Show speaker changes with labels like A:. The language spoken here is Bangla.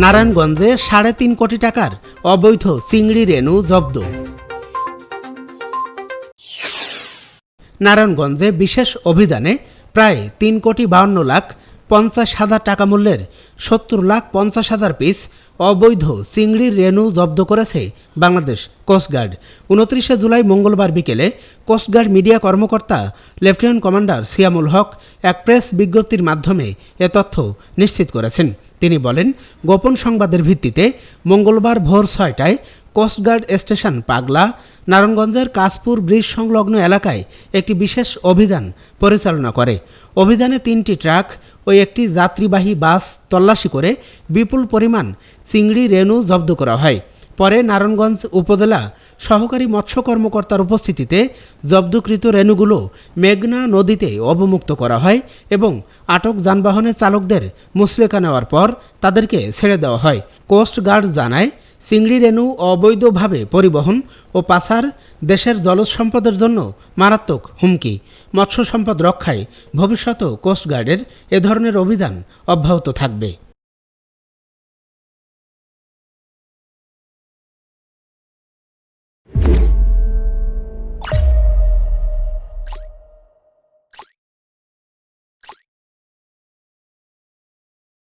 A: নারায়ণগঞ্জে ৩.৫ কোটি টাকার অবৈধ চিংড়ি রেণু জব্দ। নারায়ণগঞ্জে বিশেষ অভিযানে প্রায় ৩,৫২,৫০,০০০ টাকা মূল্যের ৭০,৫০,০০০ পিস অবৈধ চিংড়ির রেণু জব্দ করেছে বাংলাদেশ কোস্টগার্ড। ২৯ জুলাই মঙ্গলবার বিকেলে কোস্টগার্ড মিডিয়া কর্মকর্তা লেফটেন্যান্ট কমান্ডার সিয়ামুল হক এক প্রেস বিজ্ঞপ্তির মাধ্যমে এ তথ্য নিশ্চিত করেছেন। তিনি বলেন, গোপন সংবাদের ভিত্তিতে মঙ্গলবার ভোর ৬টায় কোস্টগার্ড স্টেশন পাগলা, নারায়ণগঞ্জের কাশপুর ব্রিজ সংলগ্ন এলাকায় একটি বিশেষ অভিযান পরিচালনা করে। অভিযানে ৩টি ট্রাক ও একটি যাত্রীবাহী বাস তল্লাশি করে বিপুল পরিমাণ চিংড়ি রেণু জব্দ করা হয়। পরে নারায়ণগঞ্জ উপজেলা সহকারী মৎস্য কর্মকর্তার উপস্থিতিতে জব্দকৃত রেণুগুলো মেঘনা নদীতে অবমুক্ত করা হয় এবং আটক যানবাহনের চালকদের মুচলেকা নেওয়ার পর তাদেরকে ছেড়ে দেওয়া হয়। কোস্টগার্ড জানায়, চিংড়ি রেণু অবৈধভাবে পরিবহন ও পাচার দেশের জলজ সম্পদের জন্য মারাত্মক হুমকি। মৎস্য সম্পদ রক্ষায় ভবিষ্যতেও কোস্টগার্ডের এ ধরনের অভিযান অব্যাহত থাকবে।